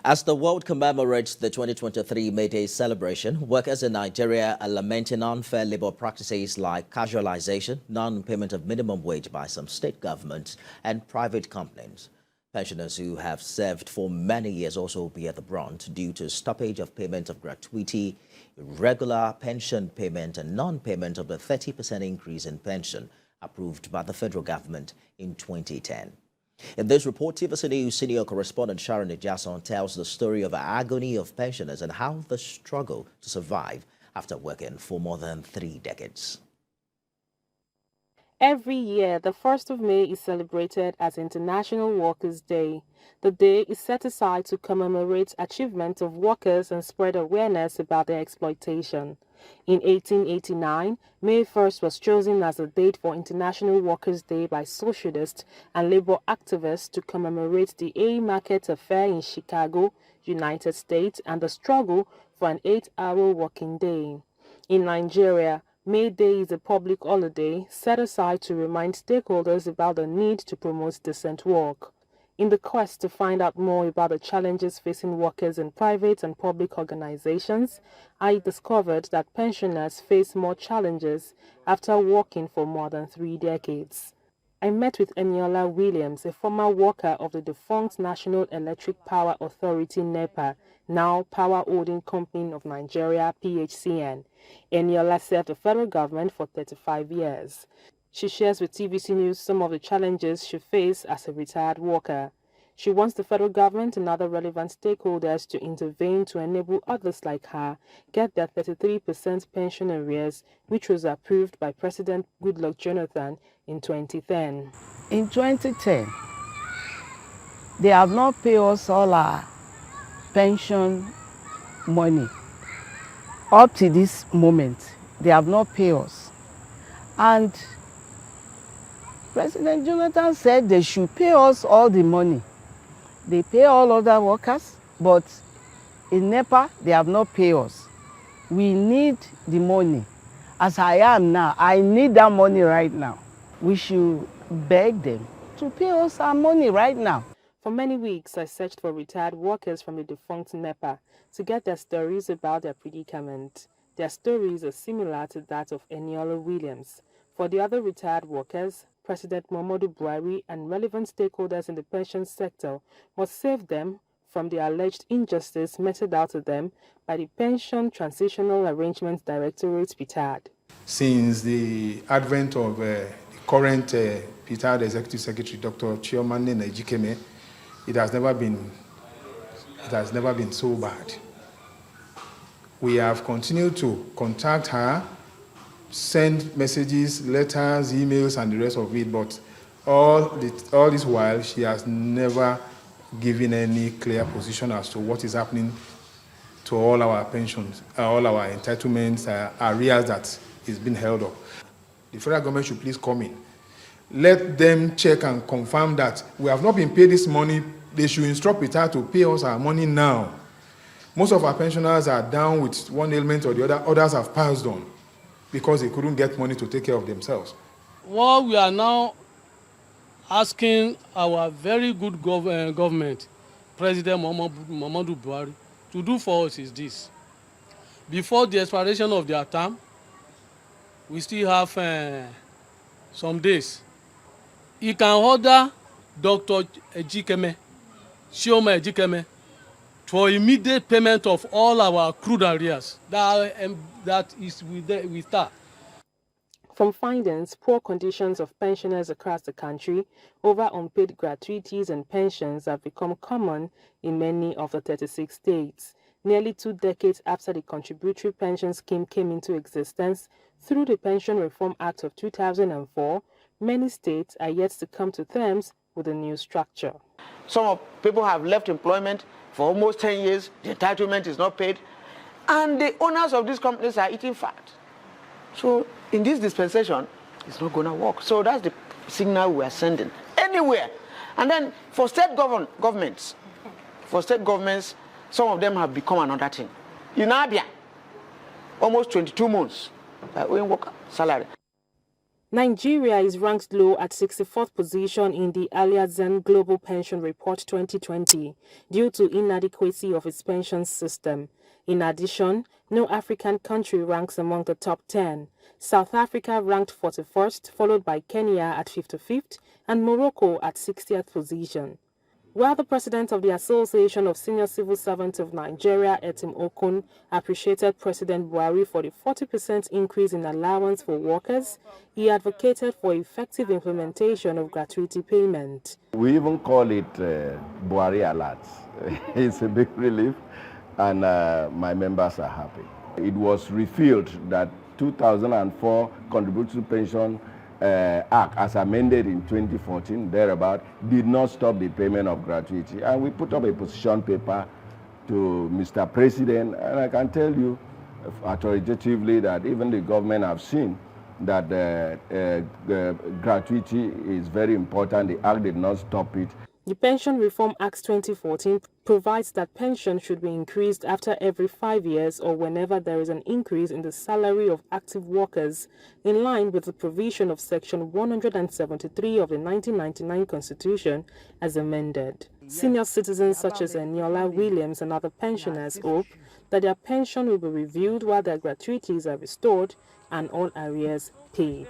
As the world commemorates the 2023 May Day celebration, workers in Nigeria are lamenting unfair labor practices like casualisation, non-payment of minimum wage by some state governments and private companies. Pensioners who have served for many years also bear the brunt due to stoppage of payment of gratuity, irregular pension payment and non-payment of the 30% increase in pension approved by the federal government in 2010. In this report, TVC News senior correspondent Sharon Ijason tells the story of the agony of pensioners and how they struggle to survive after working for more than 3 decades. Every year, the 1st of May is celebrated as International Workers' Day. The day is set aside to commemorate achievements of workers and spread awareness about their exploitation. In 1889, May 1st was chosen as a date for International Workers' Day by socialists and labor activists to commemorate the Haymarket Affair in Chicago, United States, and the struggle for an 8-hour working day. In Nigeria, May Day is a public holiday set aside to remind stakeholders about the need to promote decent work. In the quest to find out more about the challenges facing workers in private and public organizations, I discovered that pensioners face more challenges after working for more than 3 decades. I met with Eniola Williams, a former worker of the defunct National Electric Power Authority (NEPA), now Power Holding Company of Nigeria (PHCN). Eniola served the federal government for 35 years. She shares with TVC News some of the challenges she faced as a retired worker. She wants the federal government and other relevant stakeholders to intervene to enable others like her get their 33% pension arrears, which was approved by President Goodluck Jonathan in 2010. In 2010, they have not paid us all our pension money. Up to this moment, they have not paid us. And President Jonathan said they should pay us all the money. They pay all other workers, but in NEPA, they have not paid us. We need the money. As I am now, I need that money right now. We should beg them to pay us our money right now. For many weeks, I searched for retired workers from the defunct NEPA to get their stories about their predicament. Their stories are similar to that of Eniola Williams. For the other retired workers, President Muhammadu Buhari and relevant stakeholders in the pension sector must save them from the alleged injustice meted out to them by the Pension Transitional Arrangements Directorate (PTAD). Since the advent of the current PTAD Executive Secretary, Dr. Chiomane Ejikeme, it has never been so bad. We have continued to contact her, send messages, letters, emails, and the rest of it, but all this while, she has never given any clear position as to what is happening to all our pensions, all our entitlements, arrears that is being held up. The federal government should please come in. Let them check and confirm that we have not been paid this money. They should instruct PTAD to pay us our money now. Most of our pensioners are down with one ailment or the other. Others have passed on because they couldn't get money to take care of themselves. What we are now asking our very good government, President Muhammadu Buhari, to do for us is this. Before the expiration of their term, we still have some days. He can order Dr. Ejikeme, Chioma Ejikeme, for immediate payment of all our accrued arrears that is with her. From findings, poor conditions of pensioners across the country, over unpaid gratuities and pensions have become common in many of the 36 states. Nearly 2 decades after the contributory pension scheme came into existence through the Pension Reform Act of 2004, many states are yet to come to terms with the new structure. Some people have left employment for almost 10 years, the entitlement is not paid, and the owners of these companies are eating fat. So in this dispensation, it's not going to work. So that's the signal we are sending anywhere. And then for state governments, some of them have become another thing. In Abia, almost 22 months, owing worker salary. Nigeria is ranked low at 64th position in the Aliazen Global Pension Report 2020 due to inadequacy of its pension system. In addition, no African country ranks among the top 10. South Africa ranked 41st, followed by Kenya at 55th and Morocco at 60th position. While the president of the Association of Senior Civil Servants of Nigeria, Etim Okun, appreciated President Buhari for the 40% increase in allowance for workers, he advocated for effective implementation of gratuity payment. We even call it Buhari Alerts. It's a big relief, and my members are happy. It was revealed that 2004 Contributory Pension Act, as amended in 2014, thereabout, did not stop the payment of gratuity. And we put up a position paper to Mr. President, and I can tell you authoritatively that even the government have seen that the gratuity is very important. The Act did not stop it. The Pension Reform Act 2014 provides that pension should be increased after every 5 years or whenever there is an increase in the salary of active workers, in line with the provision of Section 173 of the 1999 Constitution as amended. Senior citizens such as Eniola Williams and other pensioners hope that their pension will be reviewed while their gratuities are restored and all arrears paid.